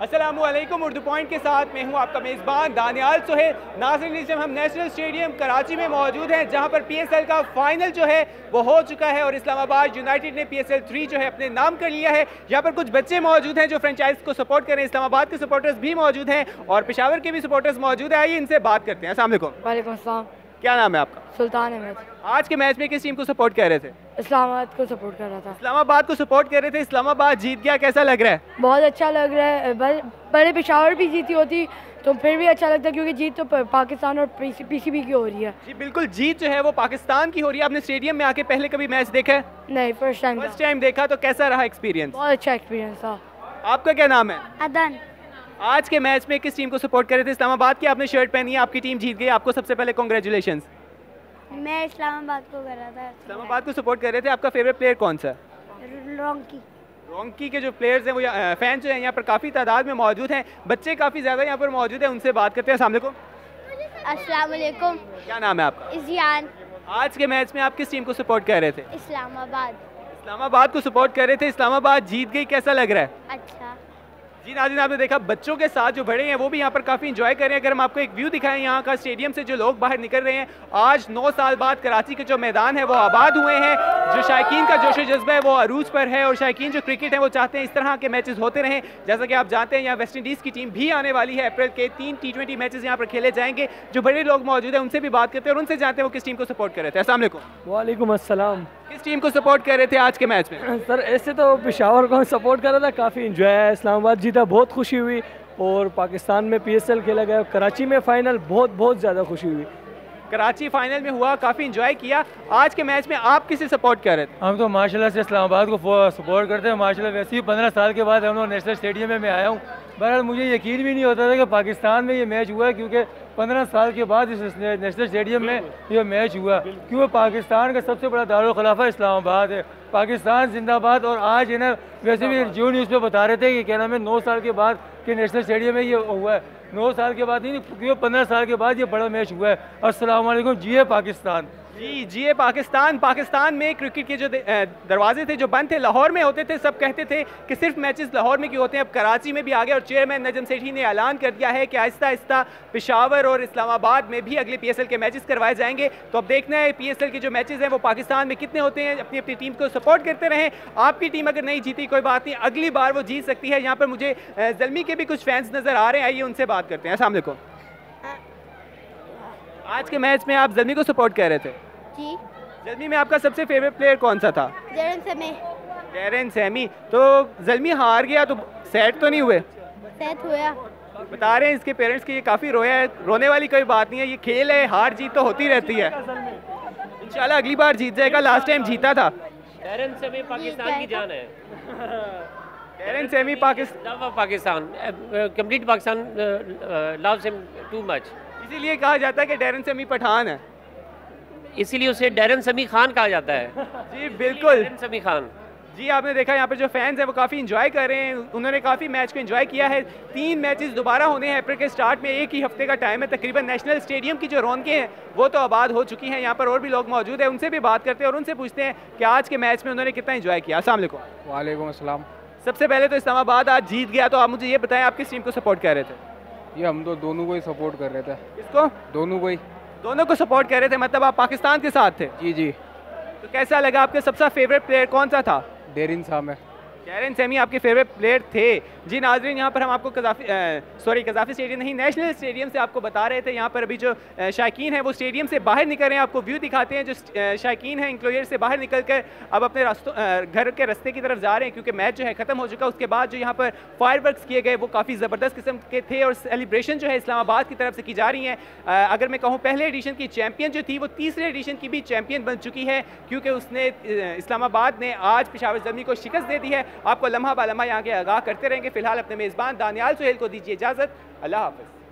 अस्सलामुअलैकुम। उर्दू पॉइंट के साथ मैं हूं आपका मेज़बान दानियाल सुहेल। नाज़रीन, इस टाइम हम नेशनल स्टेडियम कराची में मौजूद हैं, जहां पर PSL का फाइनल जो है वो हो चुका है और इस्लामाबाद यूनाइटेड ने PSL 3 जो है अपने नाम कर लिया है। यहाँ पर कुछ बच्चे मौजूद हैं जो फ्रेंचाइज को सपोर्ट कर रहे हैं। इस्लामाबाद के सपोर्टर्स भी मौजूद हैं और पेशावर के भी सपोर्टर्स मौजूद हैं। आइए इनसे बात करते हैं। अस्सलाम वालेकुम। वालेकुम अस्सलाम। क्या नाम है आपका? सुल्तान अहमद। आज के मैच में किस टीम को सपोर्ट कर रहे थे? इस्लामाबाद को सपोर्ट कर रहा था। इस्लामाबाद को सपोर्ट कर रहे थे। इस्लामाबाद जीत गया, कैसा लग रहा है? बहुत अच्छा लग रहा है। बड़े पेशावर भी जीती होती तो फिर भी अच्छा लगता, क्योंकि जीत तो पाकिस्तान और PCB की हो रही है। जी बिल्कुल, जीत जो है वो पाकिस्तान की हो रही है। आपने स्टेडियम में आके पहले कभी मैच देखा है? नहीं, फर्स्ट टाइम देखा। तो कैसा रहा एक्सपीरियंस? बहुत अच्छा एक्सपीरियंस था। आपका क्या नाम है? अदन। आज के मैच में किस टीम को सपोर्ट कर रहे थे? इस्लामाबाद की आपने शर्ट पहनी है, आपकी टीम जीत गई, आपको सबसे पहले कांग्रेचुलेशंस। मैं इस्लामाबाद को कर रहा था। इस्लामाबाद को सपोर्ट कर रहे थे। आपका फेवरेट प्लेयर कौन सा? रोंकी के जो प्लेयर्स हैं वो फैन जो हैं यहाँ पर काफ़ी तादाद में मौजूद हैं। बच्चे काफ़ी ज़्यादा यहाँ पर मौजूद हैं, उनसे बात करते हैं। अस्सलाम वालेकुम। क्या नाम है आपका? इज़ियान। आज के मैच में आप किस टीम को सपोर्ट कर रहे थे? इस्लामाबाद को सपोर्ट कर रहे थे। इस्लामाबाद जीत गई, कैसा लग रहा है? अच्छा। जी नाज़रीन, आपने देखा बच्चों के साथ जो बड़े हैं वो भी यहाँ पर काफ़ी इंजॉय कर रहे हैं। अगर हम आपको एक व्यू दिखाएं यहाँ का स्टेडियम से, जो लोग बाहर निकल रहे हैं, आज 9 साल बाद कराची के जो मैदान है वो आबाद हुए हैं। जो शायकीन का जोश जज्बा है वो अरूज पर है और शायकीन जो क्रिकेट है वो चाहते हैं इस तरह के मैचेस होते रहें। जैसा कि आप जानते हैं यहाँ वेस्ट इंडीज़ की टीम भी आने वाली है। अप्रैल के 3 T20 मैचेस यहाँ पर खेले जाएंगे। जो बड़े लोग मौजूद हैं उनसे भी बात करते हैं और उनसे जानते हैं वो किस टीम को सपोर्ट कर रहे थे। अस्सलाम वालेकुम। वालेकुम अस्सलाम। किस टीम को सपोर्ट कर रहे थे आज के मैच में? सर ऐसे तो पेशावर को सपोर्ट कर रहा था, काफ़ी इंजॉय है। इस्लामाबाद जीता, बहुत खुशी हुई। और पाकिस्तान में PSL खेला गया, कराची में फाइनल, बहुत ज़्यादा खुशी हुई। कराची फाइनल में हुआ, काफ़ी इंजॉय किया। आज के मैच में आप किसे सपोर्ट कर रहे थे? हम तो माशाल्लाह से इस्लामाबाद को सपोर्ट करते हैं। माशाल्लाह वैसे ही 15 साल के बाद हम लोग नेशनल स्टेडियम में मैं आया हूँ। बहरहाल मुझे यकीन भी नहीं होता था कि पाकिस्तान में ये मैच हुआ है, क्योंकि 15 साल के बाद इस नेशनल स्टेडियम में ये मैच हुआ, क्योंकि पाकिस्तान का सबसे बड़ा दारुल खिलाफा इस्लामाबाद है। पाकिस्तान जिंदाबाद। और आज है ना, वैसे भी जियो न्यूज़ पे बता रहे थे कि क्या नाम है, 9 साल के बाद कि नेशनल स्टेडियम में ये हुआ है। 9 साल के बाद नहीं, क्योंकि 15 साल के बाद ये बड़ा मैच हुआ है। अस्सलाम वालेकुम। जिए पाकिस्तान। जी जिए पाकिस्तान। पाकिस्तान में क्रिकेट के जो दरवाजे थे जो बंद थे, लाहौर में होते थे, सब कहते थे कि सिर्फ मैचेस लाहौर में क्यों होते हैं। अब कराची में भी आ गए और चेयरमैन नजम सेठी ने ऐलान कर दिया है कि आहिस्ता आहिस्ता पेशावर और इस्लामाबाद में भी अगले PSL के मैचेस करवाए जाएंगे। तो अब देखना है PSL के जो मैचेस हैं वो पाकिस्तान में कितने होते हैं। अपनी अपनी टीम को सपोर्ट करते रहें। आपकी टीम अगर नहीं जीती कोई बात नहीं, अगली बार वो जीत सकती है। यहाँ पर मुझे ज़ल्मी के भी कुछ फैंस नज़र आ रहे हैं, आइए उनसे बात करते हैं। अस्सलाम वालेकुम। आज के मैच में आप ज़ल्मी को सपोर्ट कर रहे थे? जी। ज़ल्मी में आपका सबसे फेवरेट प्लेयर कौन सा था? Darren Sammy. तो ज़ल्मी हार गया तो सैड तो नहीं हुए? सैड हुआ। बता रहे हैं इसके पेरेंट्स की ये काफ़ी रोया है। रोने वाली कोई बात नहीं है, ये खेल है, हार जीत तो होती रहती है। इंशाल्लाह अगली बार जीत जाएगा। लास्ट टाइम जीता था। डेरेन सैमी पाकिस्तान की जान है। Darren Sammy Pakistan complete Pakistan loves him too much. इसीलिए कहा जाता है कि डेरेन सैमी पठान है, इसीलिए उसे डेरेन समी खान कहा जाता है। जी बिल्कुल, डेरेन समी खान। जी आपने देखा यहाँ पर जो फैंस हैं वो काफ़ी इंजॉय कर रहे हैं। उन्होंने काफ़ी मैच को इंजॉय किया है। 3 मैचेस दोबारा होने हैं अप्रैल के स्टार्ट में, एक ही हफ्ते का टाइम है तकरीबन। नेशनल स्टेडियम की जो रौनकें हैं वो तो आबाद हो चुकी हैं। यहाँ पर और भी लोग मौजूद हैं, उनसे भी बात करते हैं और उनसे पूछते हैं कि आज के मैच में उन्होंने कितना इंजॉय किया। अस्सलाम वालेकुम। वालेकुम अस्सलाम। सबसे पहले तो इस्लामाबाद आज जीत गया, तो आप मुझे ये बताएं आप किस टीम को सपोर्ट कर रहे थे? ये हम तो दोनों को ही सपोर्ट कर रहे थे। किसको? दोनों को ही। दोनों को सपोर्ट कर रहे थे, मतलब आप पाकिस्तान के साथ थे? जी जी। तो कैसा लगा? आपके सबसे फेवरेट प्लेयर कौन सा था? डेरेन सामे। डेरेन सैमी आपके फेवरेट प्लेयर थे। जी नाजरीन, यहाँ पर हम आपको कज़ाफ़ी स्टेडियम नहीं, नेशनल स्टेडियम से आपको बता रहे थे। यहाँ पर अभी जो शायकीन है वो स्टेडियम से बाहर निकल रहे हैं। आपको व्यू दिखाते हैं। जो शायकीन है इंक्लोजर से बाहर निकल कर अब अपने घर के रास्ते की तरफ जा रहे हैं, क्योंकि मैच जो है ख़त्म हो चुका। उसके बाद जो यहाँ पर फायरवर्क्स किए गए वो काफ़ी ज़बरदस्त किस्म के थे और सेलिब्रेशन जो है इस्लामाबाद की तरफ से की जा रही है। अगर मैं कहूँ पहले एडिशन की चैम्पियन जो थी वो तीसरे एडिशन की भी चैम्पियन बन चुकी है, क्योंकि उसने इस्लामाबाद ने आज पेशावर ज़ल्मी को शिकस्त दे दी है। आपको लम्हा बालम्हा यहाँ के आगाह करते रहेंगे। फिलहाल अपने मेज़बान दानियाल सुहेल को दीजिए इजाज़त। अल्लाह हाफ़िज़।